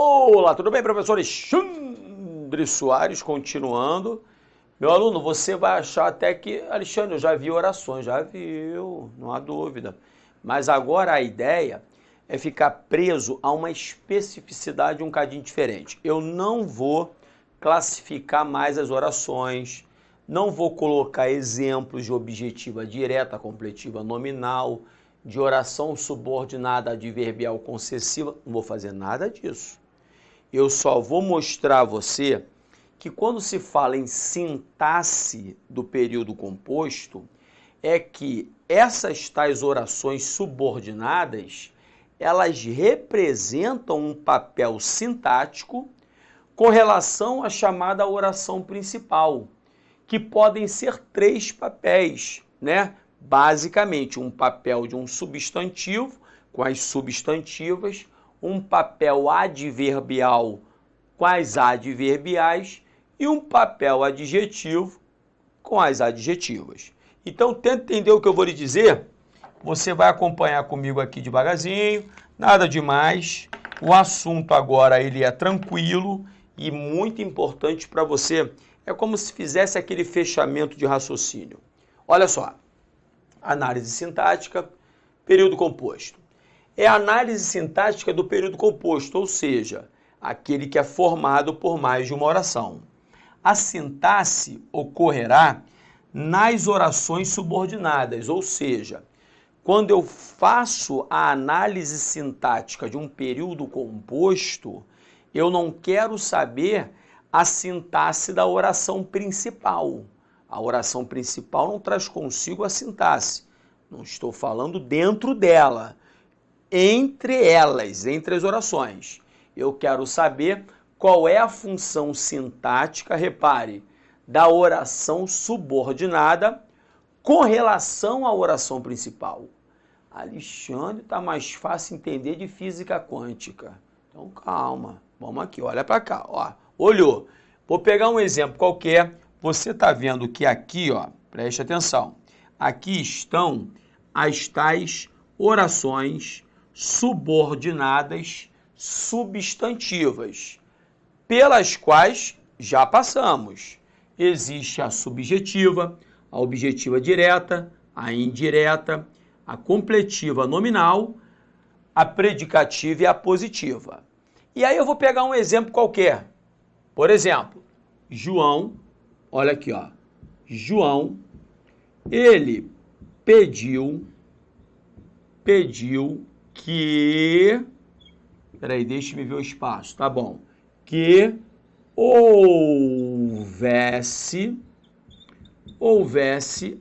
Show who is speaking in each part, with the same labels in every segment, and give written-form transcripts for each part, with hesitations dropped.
Speaker 1: Olá, tudo bem, professor Alexandre Soares, continuando. Meu aluno, você vai achar até que, Alexandre, eu já vi orações, já viu, não há dúvida. Mas agora a ideia é ficar preso a uma especificidade um cadinho diferente. Eu não vou classificar mais as orações, não vou colocar exemplos de objetiva direta, completiva, nominal, de oração subordinada adverbial concessiva, não vou fazer nada disso. Eu só vou mostrar a você que quando se fala em sintaxe do período composto, é que essas tais orações subordinadas, elas representam um papel sintático com relação à chamada oração principal, que podem ser três papéis, né? Basicamente, um papel de um substantivo com as substantivas, um papel adverbial com as adverbiais e um papel adjetivo com as adjetivas. Então, tenta entender o que eu vou lhe dizer. Você vai acompanhar comigo aqui devagarzinho, nada demais. O assunto agora ele é tranquilo e muito importante para você. É como se fizesse aquele fechamento de raciocínio. Olha só, análise sintática, período composto. É a análise sintática do período composto, ou seja, aquele que é formado por mais de uma oração. A sintaxe ocorrerá nas orações subordinadas, ou seja, quando eu faço a análise sintática de um período composto, eu não quero saber a sintaxe da oração principal. A oração principal não traz consigo a sintaxe. Não estou falando dentro dela. Entre elas, entre as orações. Eu quero saber qual é a função sintática, repare, da oração subordinada com relação à oração principal. Alexandre, está mais fácil entender de física quântica. Então calma, vamos aqui, olha para cá, ó. Olhou. Vou pegar um exemplo qualquer. Você está vendo que aqui, ó, preste atenção. Aqui estão as tais orações subordinadas substantivas, pelas quais já passamos. Existe a subjetiva, a objetiva direta, a indireta, a completiva nominal, a predicativa e a positiva. E aí eu vou pegar um exemplo qualquer. Por exemplo, João, olha aqui, ó. João, ele pediu que... Peraí, deixa-me ver o espaço, tá bom. Que houvesse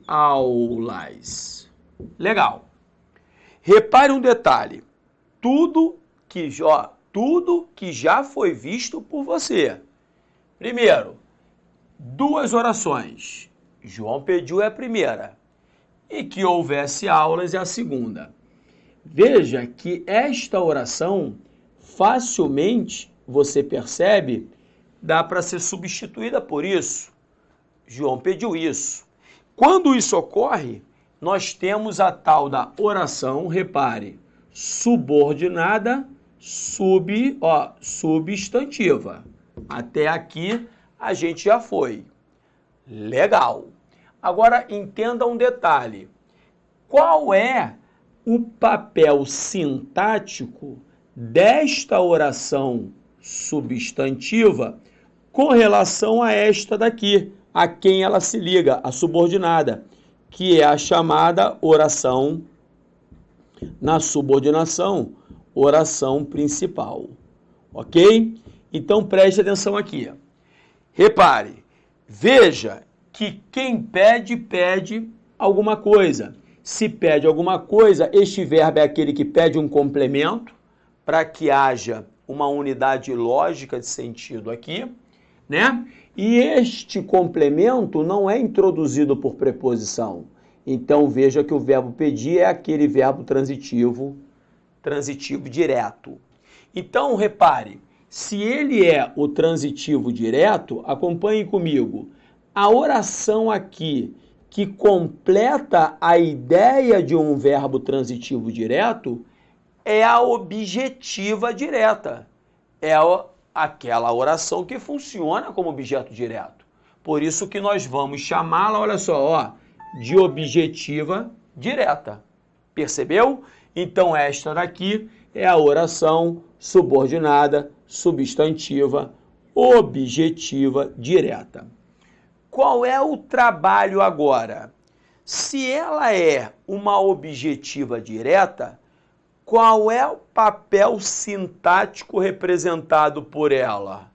Speaker 1: aulas. Legal. Repare um detalhe. Tudo que já foi visto por você. Primeiro, duas orações. João pediu é a primeira. E que houvesse aulas é a segunda. Veja que esta oração, facilmente, você percebe, dá para ser substituída por isso. João pediu isso. Quando isso ocorre, nós temos a tal da oração, repare, subordinada, substantiva. Até aqui a gente já foi. Legal. Agora entenda um detalhe. Qual é o papel sintático desta oração substantiva com relação a esta daqui, a quem ela se liga, a subordinada, que é a chamada oração, na subordinação, oração principal. Ok? Então preste atenção aqui. Repare, veja que quem pede, pede alguma coisa. Se pede alguma coisa, este verbo é aquele que pede um complemento para que haja uma unidade lógica de sentido aqui, né? E este complemento não é introduzido por preposição. Então veja que o verbo pedir é aquele verbo transitivo direto. Então repare, se ele é o transitivo direto, acompanhe comigo. A oração aqui que completa a ideia de um verbo transitivo direto é a objetiva direta. é aquela oração que funciona como objeto direto. Por isso que nós vamos chamá-la, olha só, ó, de objetiva direta. Percebeu? Então esta daqui é a oração subordinada, substantiva, objetiva direta. Qual é o trabalho agora? Se ela é uma objetiva direta, qual é o papel sintático representado por ela?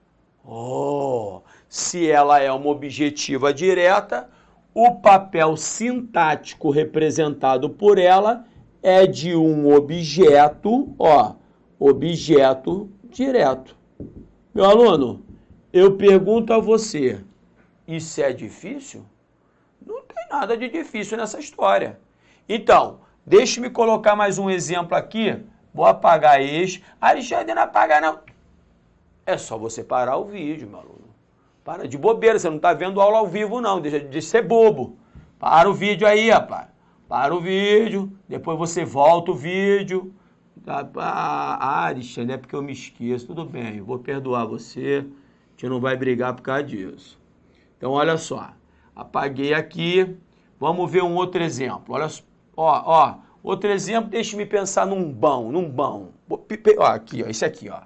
Speaker 1: Se ela é uma objetiva direta, o papel sintático representado por ela é de um objeto, objeto direto. Meu aluno, eu pergunto a você, isso é difícil? Não tem nada de difícil nessa história. Então, deixe-me colocar mais um exemplo aqui. Vou apagar este. Alexandre, não apaga não. É só você parar o vídeo, meu aluno. Para de bobeira, você não está vendo aula ao vivo não, deixa de ser bobo. Para o vídeo aí, rapaz. Para o vídeo, depois você volta o vídeo. Alexandre, é porque eu me esqueço. Tudo bem, eu vou perdoar você. A gente não vai brigar por causa disso. Então, olha só. Apaguei aqui. Vamos ver um outro exemplo. Olha só. Outro exemplo, deixe-me pensar num bom. Aqui, esse aqui, ó.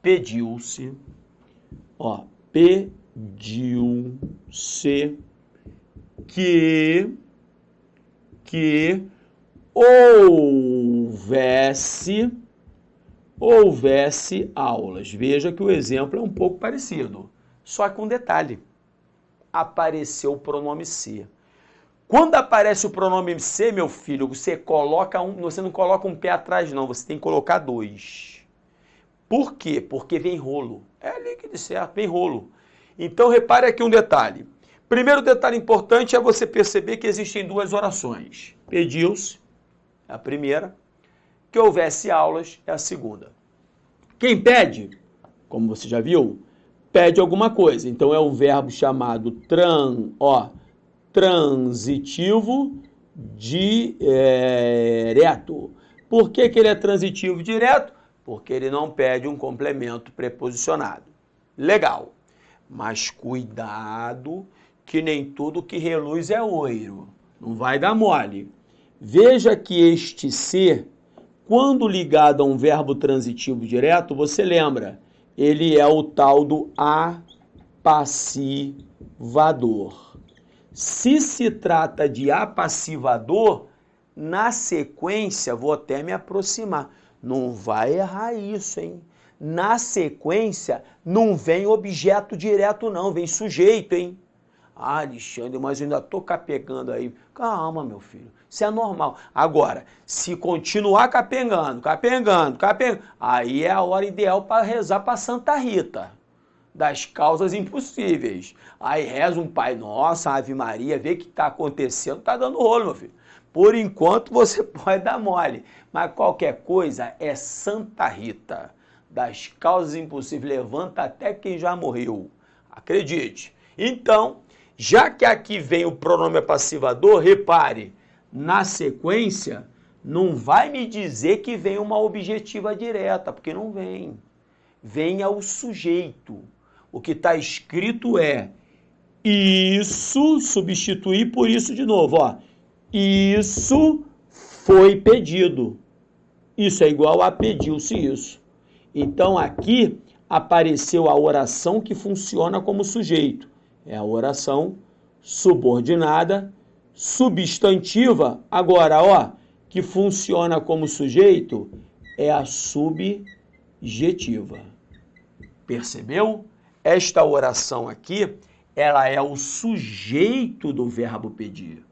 Speaker 1: Pediu-se que houvesse aulas. Veja que o exemplo é um pouco parecido, só que com um detalhe. Apareceu o pronome ser. Quando aparece o pronome ser, meu filho, você não coloca um pé atrás não, você tem que colocar dois. Por quê? Porque vem rolo. É ali que de certo, vem rolo. Então repare aqui um detalhe. Primeiro detalhe importante é você perceber que existem duas orações. Pediu-se, é a primeira. Que houvesse aulas, é a segunda. Quem pede, como você já viu, pede alguma coisa. Então é um verbo chamado transitivo direto. Por que ele é transitivo direto? Porque ele não pede um complemento preposicionado. Legal. Mas cuidado que nem tudo que reluz é ouro. Não vai dar mole. Veja que este ser, quando ligado a um verbo transitivo direto, você lembra, ele é o tal do apassivador. Se se trata de apassivador, na sequência, vou até me aproximar, não vai errar isso, hein? Na sequência, não vem objeto direto não, vem sujeito, hein? Alexandre, mas eu ainda estou capengando aí. Calma, meu filho, isso é normal. Agora, se continuar capengando, aí é a hora ideal para rezar para Santa Rita, das causas impossíveis. Aí reza um Pai Nosso, Ave Maria, vê o que está acontecendo, está dando rolo, meu filho. Por enquanto você pode dar mole, mas qualquer coisa é Santa Rita, das causas impossíveis, levanta até quem já morreu. Acredite. Então, já que aqui vem o pronome passivador, repare, na sequência, não vai me dizer que vem uma objetiva direta, porque não vem. Venha o sujeito. O que está escrito é isso, substituir por isso de novo, ó. Isso foi pedido. Isso é igual a pediu-se isso. Então aqui apareceu a oração que funciona como sujeito. É a oração subordinada, substantiva. Agora, ó, que funciona como sujeito é a subjetiva. Percebeu? Esta oração aqui, ela é o sujeito do verbo pedir.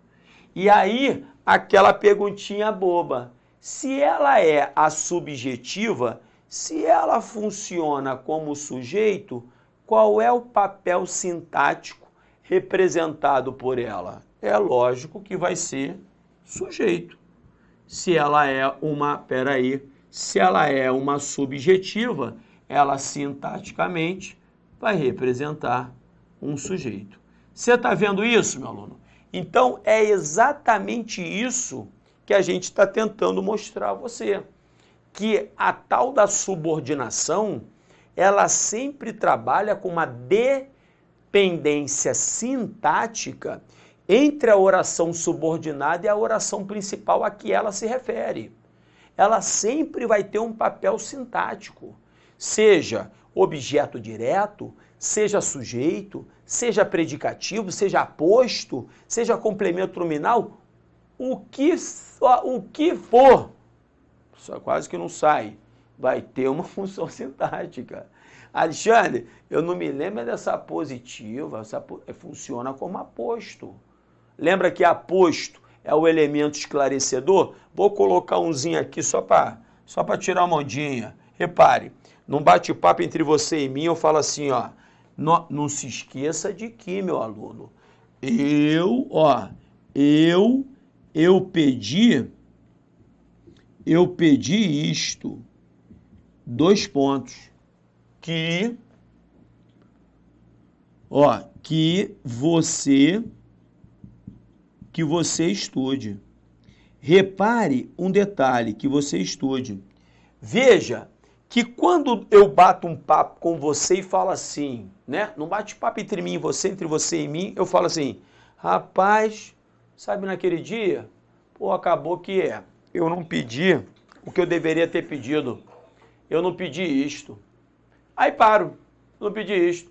Speaker 1: E aí, aquela perguntinha boba. Se ela é a subjetiva, se ela funciona como sujeito, qual é o papel sintático representado por ela? É lógico que vai ser sujeito. Se ela é uma subjetiva, ela sintaticamente vai representar um sujeito. Você está vendo isso, meu aluno? Então, é exatamente isso que a gente está tentando mostrar a você. Que a tal da subordinação, ela sempre trabalha com uma dependência sintática entre a oração subordinada e a oração principal a que ela se refere. Ela sempre vai ter um papel sintático, seja objeto direto, seja sujeito, seja predicativo, seja aposto, seja complemento nominal, o que for, só quase que não sai, vai ter uma função sintática. Alexandre, eu não me lembro dessa apositiva, funciona como aposto. Lembra que aposto é o elemento esclarecedor? Vou colocar umzinho aqui só para tirar uma ondinha. Repare, num bate-papo entre você e mim, eu falo assim, ó, não se esqueça de que, meu aluno, eu pedi isto, 2 pontos, que você estude. Repare um detalhe, que você estude. Veja que quando eu bato um papo com você e falo assim, né? Não bate papo entre mim e você, entre você e mim, eu falo assim, rapaz, sabe naquele dia? Pô, acabou que eu não pedi o que eu deveria ter pedido. Eu não pedi isto. Aí paro, não pedi isto.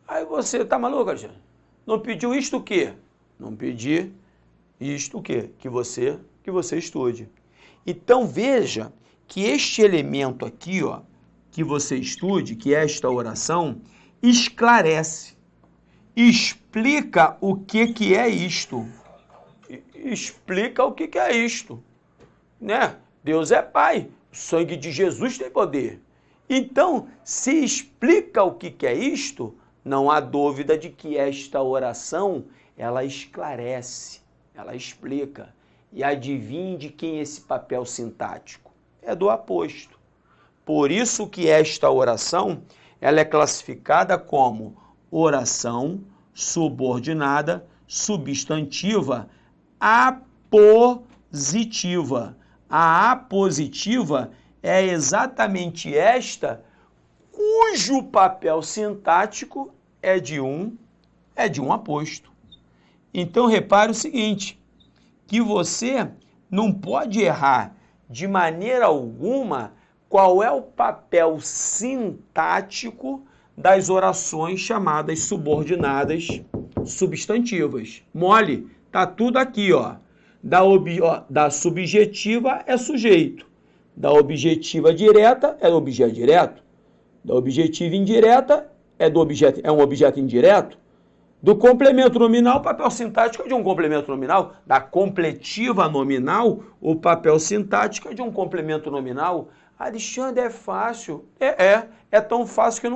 Speaker 1: Aí você, tá maluco, Alexandre? Não pediu isto o quê? Não pedi isto o quê? Que você estude. Então veja que este elemento aqui, ó, que você estude, que é esta oração, esclarece, explica o que é isto. Explica o que é isto, né? Deus é Pai, o sangue de Jesus tem poder. Então, se explica o que é isto, não há dúvida de que esta oração, ela esclarece, ela explica. E adivinhe de quem é esse papel sintático? É do aposto. Por isso que esta oração, ela é classificada como oração subordinada, substantiva, apositiva. A apositiva é exatamente esta, cujo papel sintático é de um aposto. Então repare o seguinte, que você não pode errar de maneira alguma qual é o papel sintático das orações chamadas subordinadas substantivas. Mole, tá tudo aqui, ó. Da subjetiva é sujeito, da objetiva direta é do objeto direto, da objetiva indireta é um objeto indireto, do complemento nominal, o papel sintático é de um complemento nominal, da completiva nominal, o papel sintático é de um complemento nominal. Alexandre, é fácil. É tão fácil que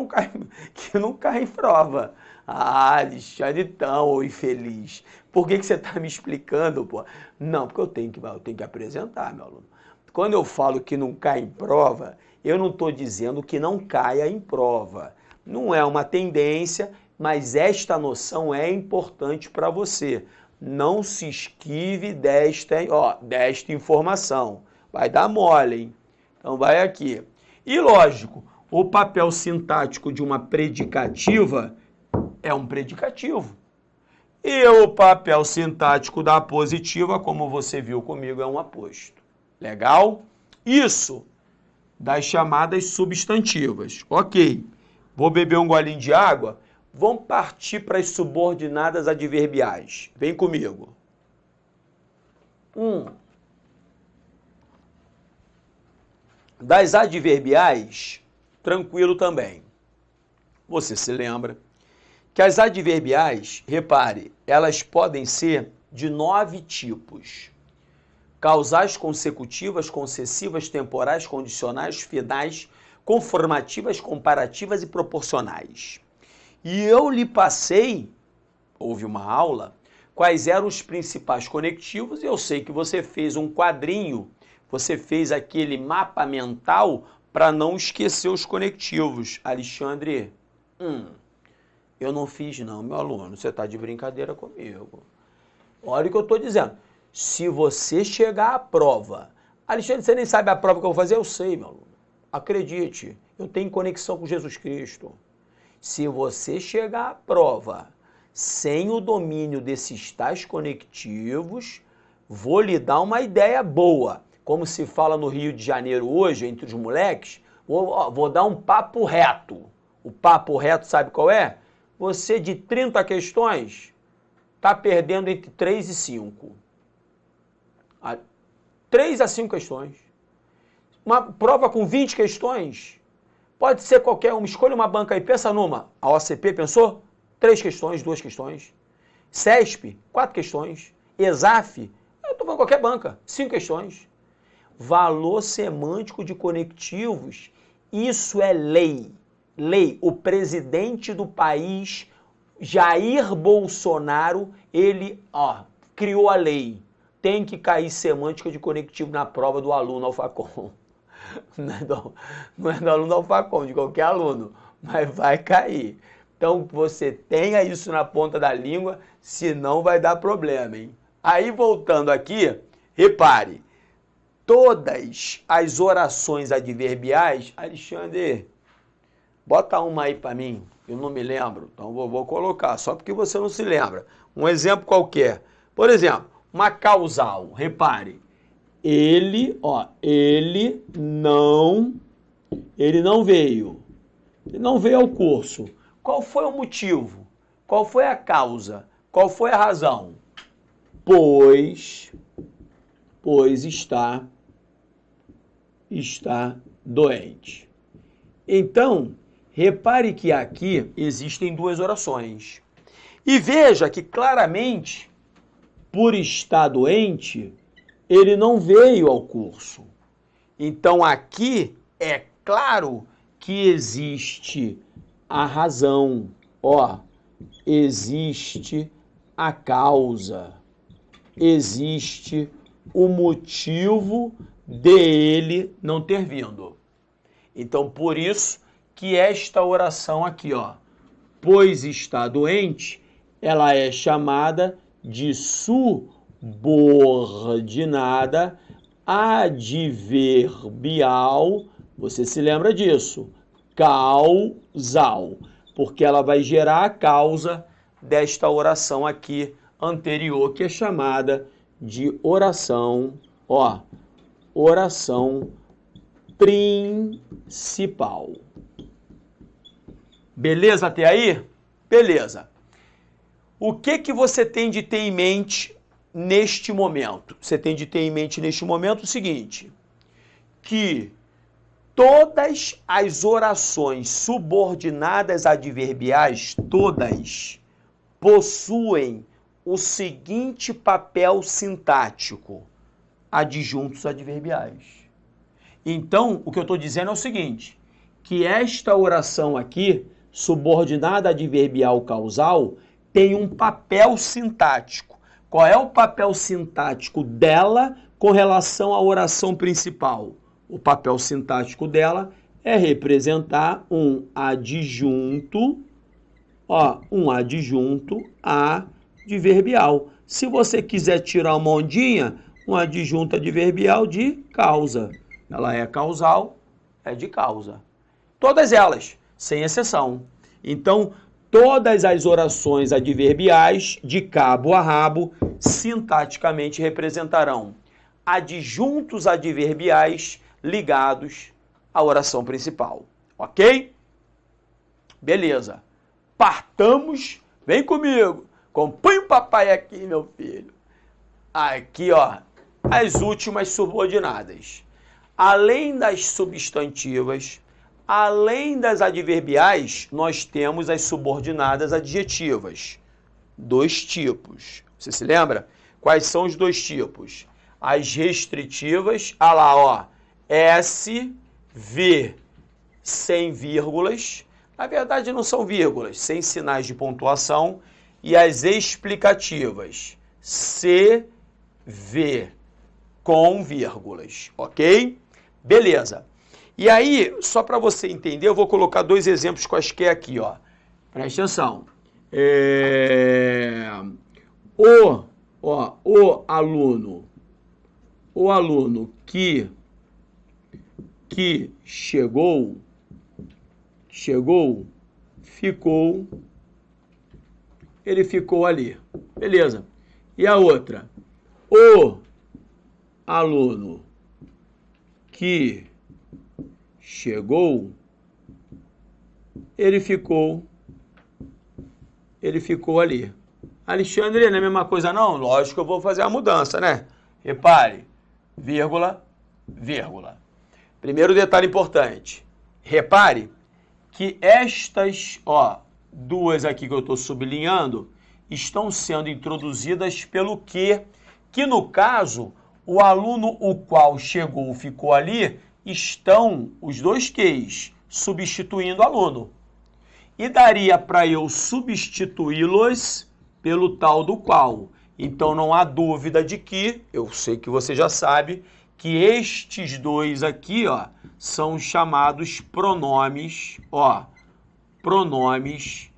Speaker 1: não cai em prova. Ah, Alexandre, tão infeliz. Por que você está me explicando, pô? Não, porque eu tenho que apresentar, meu aluno. Quando eu falo que não cai em prova, eu não estou dizendo que não caia em prova. Não é uma tendência, mas esta noção é importante para você. Não se esquive desta informação. Vai dar mole, hein? Então vai aqui. E lógico, o papel sintático de uma predicativa é um predicativo. E o papel sintático da apositiva, como você viu comigo, é um aposto. Legal? Isso das chamadas substantivas. Ok. Vou beber um golinho de água. Vamos partir para as subordinadas adverbiais. Vem comigo. Das adverbiais, tranquilo também. Você se lembra que as adverbiais, repare, elas podem ser de 9 tipos. Causais, consecutivas, concessivas, temporais, condicionais, finais, conformativas, comparativas e proporcionais. E eu lhe passei, houve uma aula, quais eram os principais conectivos, e eu sei que você fez um quadrinho, você fez aquele mapa mental para não esquecer os conectivos. Alexandre, eu não fiz não, meu aluno, você está de brincadeira comigo. Olha o que eu estou dizendo. Se você chegar à prova, Alexandre, você nem sabe a prova que eu vou fazer? Eu sei, meu aluno. acredite, eu tenho conexão com Jesus Cristo. Se você chegar à prova sem o domínio desses tais conectivos, vou lhe dar uma ideia boa. Como se fala no Rio de Janeiro hoje, entre os moleques, vou dar um papo reto. O papo reto sabe qual é? Você de 30 questões está perdendo entre 3 e 5. 3 a 5 questões. Uma prova com 20 questões, pode ser qualquer uma. Escolha uma banca aí, pensa numa. A OCP pensou? 3 questões, 2 questões. CESP, 4 questões. ESAF, eu estou falando qualquer banca, 5 questões. Valor semântico de conectivos, isso é lei. Lei. O presidente do país, Jair Bolsonaro, ele criou a lei. Tem que cair semântica de conectivo na prova do aluno Alfacom. Não é do aluno Alfacom, de qualquer aluno, mas vai cair. Então você tenha isso na ponta da língua, senão vai dar problema, hein? Aí voltando aqui, repare, todas as orações adverbiais, Alexandre, bota uma aí para mim, eu não me lembro, então vou colocar, só porque você não se lembra. Um exemplo qualquer. Por exemplo, uma causal, repare, ele não veio ao curso. Qual foi o motivo? Qual foi a causa? Qual foi a razão? Pois está doente. Então, repare que aqui existem 2 orações. E veja que claramente, por estar doente, ele não veio ao curso. Então aqui é claro que existe a razão, existe a causa, existe o motivo dele não ter vindo. Então por isso que esta oração aqui, pois está doente, ela é chamada de subordinada adverbial, você se lembra disso, causal, porque ela vai gerar a causa desta oração aqui anterior, que é chamada de oração, oração principal. Beleza até aí? Beleza. O que você tem de ter em mente neste momento? Você tem de ter em mente neste momento o seguinte, que todas as orações subordinadas adverbiais, todas, possuem o seguinte papel sintático, adjuntos adverbiais. Então, o que eu estou dizendo é o seguinte, que esta oração aqui, subordinada adverbial causal, tem um papel sintático. Qual é o papel sintático dela com relação à oração principal? O papel sintático dela é representar um adjunto adverbial. Se você quiser tirar uma ondinha, um adjunto adverbial de causa. Ela é causal, é de causa. Todas elas, sem exceção. Então, todas as orações adverbiais, de cabo a rabo, sintaticamente representarão adjuntos adverbiais ligados à oração principal. Ok? Beleza. Partamos. Vem comigo. Acompanhe o papai aqui, meu filho. Aqui, as últimas subordinadas. Além das substantivas, além das adverbiais, nós temos as subordinadas adjetivas. 2 tipos. Você se lembra? Quais são os 2 tipos? As restritivas, S, V, sem vírgulas. Na verdade, não são vírgulas, sem sinais de pontuação. E as explicativas, C, V, com vírgulas. Ok? Beleza. E aí, só para você entender, eu vou colocar 2 exemplos quaisquer aqui, Presta atenção. O aluno que chegou, ficou, ele ficou ali. Beleza. E a outra? O aluno que chegou, ele ficou ali. Alexandre, não é a mesma coisa não? Lógico que eu vou fazer a mudança, né? Repare, vírgula, vírgula. Primeiro detalhe importante. Repare que estas, duas aqui que eu estou sublinhando, estão sendo introduzidas pelo que no caso, o aluno o qual chegou ficou ali, estão os dois que's, substituindo o aluno. E daria para eu substituí-los pelo tal do qual. Então não há dúvida de que, eu sei que você já sabe, que estes dois aqui, são chamados pronomes, pronomes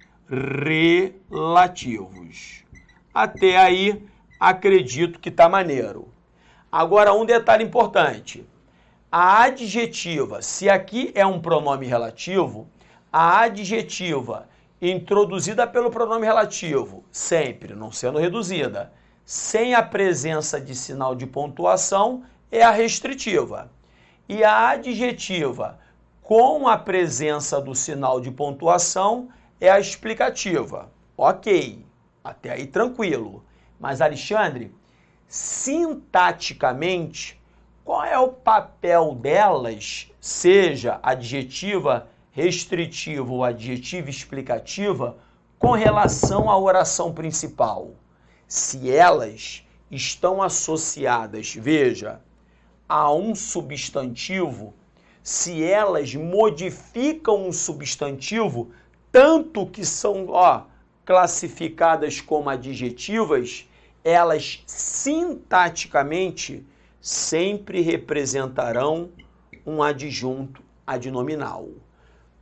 Speaker 1: relativos. Até aí, acredito que tá maneiro. Agora, um detalhe importante. A adjetiva, se aqui é um pronome relativo, a adjetiva introduzida pelo pronome relativo, sempre, não sendo reduzida, sem a presença de sinal de pontuação, é a restritiva. E a adjetiva com a presença do sinal de pontuação é a explicativa. Ok, até aí tranquilo. Mas, Alexandre, sintaticamente, qual é o papel delas, seja adjetiva restritiva ou adjetiva explicativa, com relação à oração principal? Se elas estão associadas, veja, a um substantivo, se elas modificam um substantivo, tanto que são classificadas como adjetivas, elas sintaticamente sempre representarão um adjunto adnominal.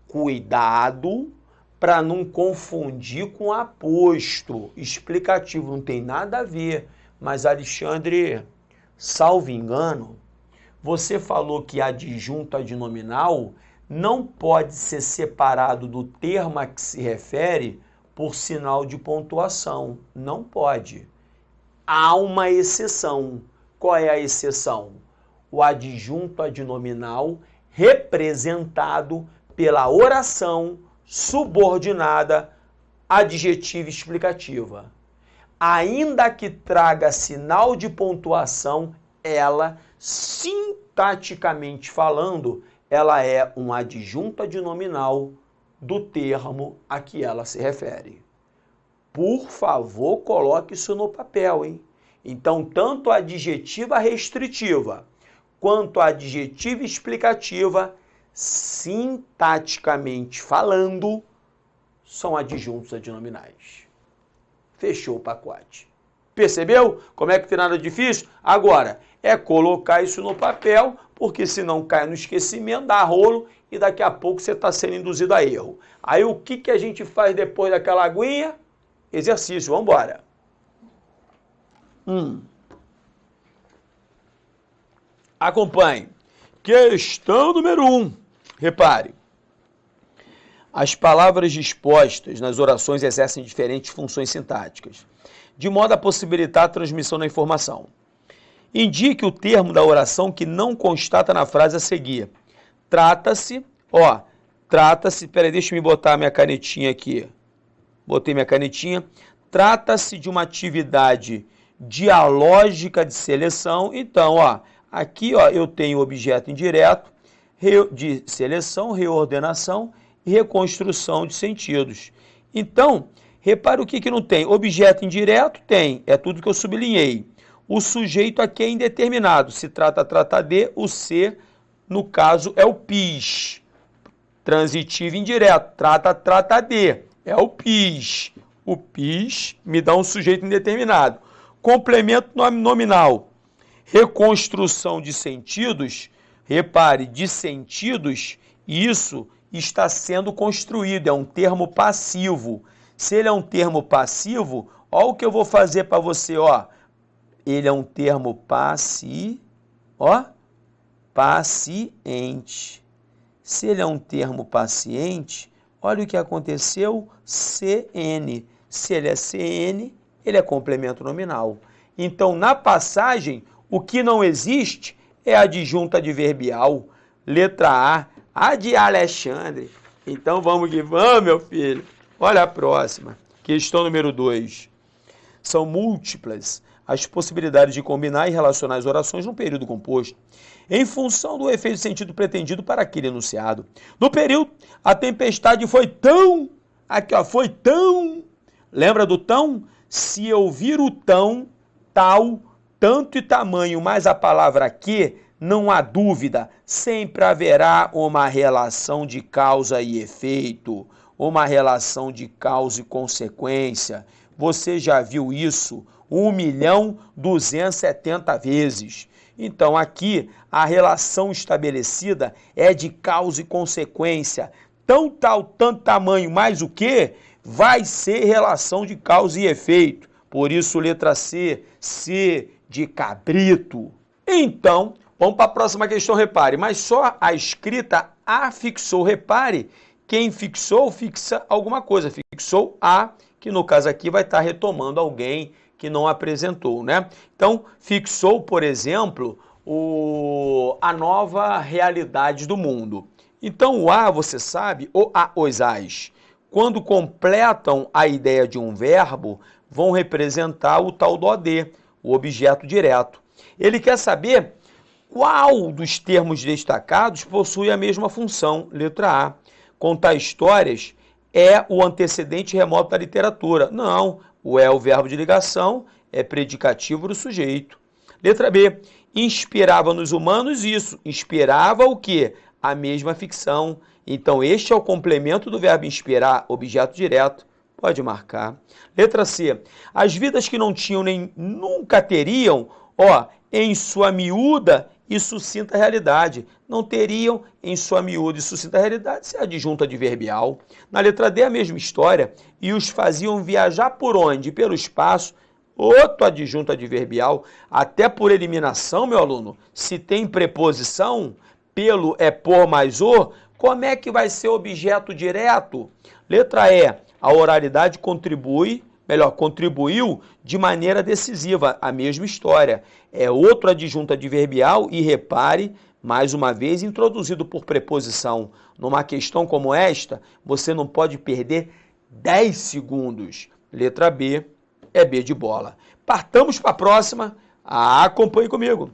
Speaker 1: Cuidado para não confundir com aposto. Explicativo não tem nada a ver. Mas, Alexandre, salvo engano, você falou que adjunto adnominal não pode ser separado do termo a que se refere por sinal de pontuação. Não pode. Há uma exceção. Qual é a exceção? O adjunto adnominal representado pela oração subordinada adjetiva explicativa. Ainda que traga sinal de pontuação, ela, sintaticamente falando, ela é um adjunto adnominal do termo a que ela se refere. Por favor, coloque isso no papel, hein? Então, tanto a adjetiva restritiva quanto a adjetiva explicativa, sintaticamente falando, são adjuntos adnominais. Fechou o pacote. Percebeu como é que tem nada difícil? Agora, é colocar isso no papel, porque senão cai no esquecimento, dá rolo e daqui a pouco você está sendo induzido a erro. Aí o que a gente faz depois daquela aguinha? Exercício, vamos embora. Acompanhe. Questão número 1. Repare. As palavras dispostas nas orações exercem diferentes funções sintáticas, de modo a possibilitar a transmissão da informação. Indique o termo da oração que não constata na frase a seguir. Trata-se, peraí, deixa eu botar minha canetinha aqui. Botei minha canetinha. Trata-se de uma atividade dialógica de seleção. Então, aqui eu tenho objeto indireto de seleção, reordenação e reconstrução de sentidos. Então, repare o que não tem. Objeto indireto tem, é tudo que eu sublinhei. O sujeito aqui é indeterminado. Se trata de, o ser, no caso, é o PIS. Transitivo indireto. Trata de, é o PIS. O PIS me dá um sujeito indeterminado. Complemento nominal. Reconstrução de sentidos. Repare, de sentidos, isso está sendo construído. É um termo passivo. Se ele é um termo passivo, olha o que eu vou fazer para você, Ele é um termo passivo, paciente. Se ele é um termo paciente, olha o que aconteceu, CN. Se ele é CN, ele é complemento nominal. Então, na passagem, o que não existe é a adjunta adverbial. Letra A de Alexandre. Então, vamos que vamos, meu filho. Olha a próxima. Questão número 2. São múltiplas as possibilidades de combinar e relacionar as orações num período composto, em função do efeito de sentido pretendido para aquele enunciado. No período, a tempestade foi tão... Aqui, ó, foi tão... Lembra do tão? Se eu vir o tão, tal, tanto e tamanho, mais a palavra que, não há dúvida, sempre haverá uma relação de causa e efeito, uma relação de causa e consequência. Você já viu isso 1.270.000 vezes. Então, aqui, a relação estabelecida é de causa e consequência. Tão, tal, tanto tamanho, mais o que? Vai ser relação de causa e efeito. Por isso, letra C, C de cabrito. Então, vamos para a próxima questão, repare. Mas só a escrita afixou, repare, quem fixou, fixa alguma coisa. Fixou a, que no caso aqui vai estar retomando alguém que não apresentou, né? Então, fixou, por exemplo, a nova realidade do mundo. Então, o a, você sabe, o a, os as, quando completam a ideia de um verbo, vão representar o tal do OD, o objeto direto. Ele quer saber qual dos termos destacados possui a mesma função, letra A. Contar histórias é o antecedente remoto da literatura. Não, o é o verbo de ligação, é predicativo do sujeito. Letra B, inspirava nos humanos isso. Inspirava o quê? A mesma ficção. Então, este é o complemento do verbo inspirar, objeto direto. Pode marcar. Letra C, as vidas que não tinham nem nunca teriam, ó, em sua miúda e sucinta realidade. Não teriam em sua miúda e sucinta realidade, se é adjunta adverbial. Na letra D, a mesma história. E os faziam viajar por onde? Pelo espaço. Outro adjunto adverbial. Até por eliminação, meu aluno, se tem preposição, pelo é por mais o, como é que vai ser objeto direto? Letra E, a oralidade contribuiu de maneira decisiva, a mesma história. É outro adjunto adverbial e repare, mais uma vez, introduzido por preposição. Numa questão como esta, você não pode perder 10 segundos. Letra B é B de bola. Partamos para a próxima. Acompanhe comigo.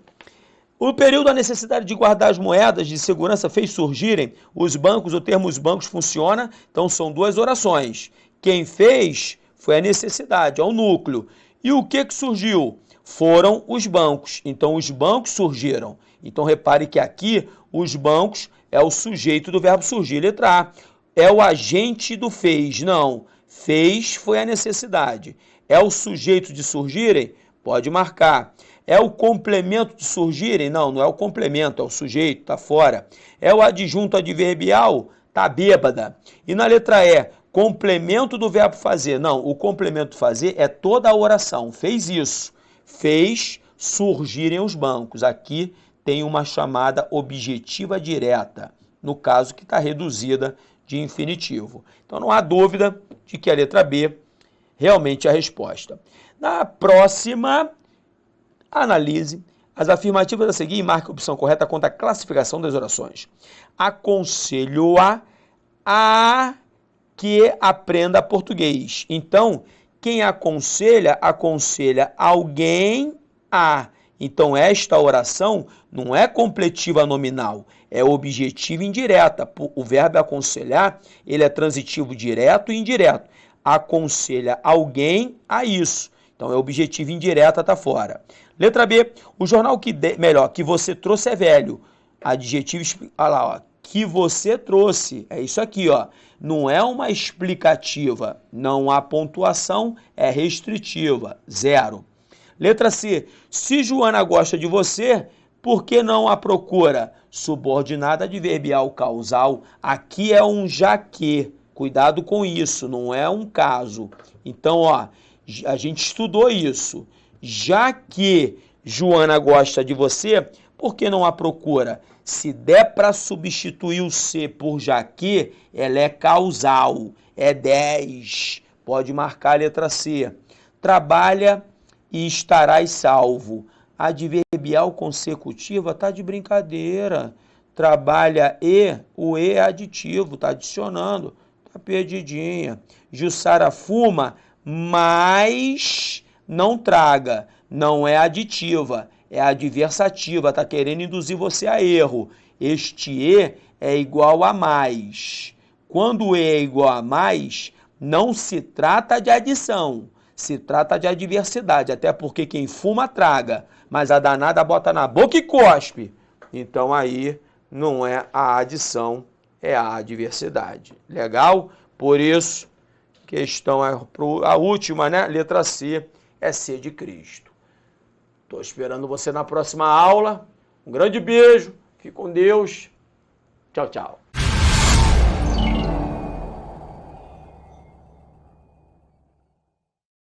Speaker 1: O período da necessidade de guardar as moedas de segurança fez surgirem os bancos, o termo os bancos funciona, então são duas orações. Quem fez foi a necessidade, é o núcleo. E o que surgiu? Foram os bancos, então os bancos surgiram. Então repare que aqui os bancos é o sujeito do verbo surgir. Letra A, é o agente do fez, não. Fez foi a necessidade. É o sujeito de surgirem? Pode marcar. É o complemento de surgirem? Não, não é o complemento, é o sujeito, tá fora. É o adjunto adverbial? Tá bêbada. E na letra E, complemento do verbo fazer? Não, o complemento fazer é toda a oração. Fez isso. Fez surgirem os bancos. Aqui tem uma chamada objetiva direta, no caso que está reduzida de infinitivo. Então não há dúvida de que a letra B realmente é a resposta. Na próxima, analise as afirmativas a seguir e marque a opção correta quanto à classificação das orações. Aconselho-a a que aprenda português. Então, quem aconselha, aconselha alguém a. Então, esta oração não é completiva nominal, é objetiva indireta. O verbo aconselhar, ele é transitivo direto e indireto. Aconselha alguém a isso. Então, é objetivo indireta, tá fora. Letra B, o jornal que você trouxe é velho. Adjetivo, olha lá, ó, que você trouxe, é isso aqui, ó. Não é uma explicativa, não há pontuação, é restritiva, 0. Letra C, se Joana gosta de você, por que não a procura? Subordinada adverbial causal, aqui é um já que, cuidado com isso, não é um caso. Então, ó, a gente estudou isso. Já que Joana gosta de você, Por que não a procura? Se der para substituir o C por já que, ela é causal, é 10. Pode marcar a letra C. Trabalha e estarás salvo. Adverbial consecutiva tá de brincadeira. Trabalha e, o E é aditivo, tá adicionando. Tá perdidinha. Jussara fuma, mas não traga. Não é aditiva, é adversativa, tá querendo induzir você a erro. Este E é igual a mais. Quando o E é igual a mais, não se trata de adição, se trata de adversidade, até porque quem fuma traga, mas a danada bota na boca e cospe. Então aí não é a adição, é a adversidade. Legal? Por isso, questão a última, né? Letra C é C de Cristo. Estou esperando você na próxima aula. Um grande beijo, fique com Deus. Tchau, tchau.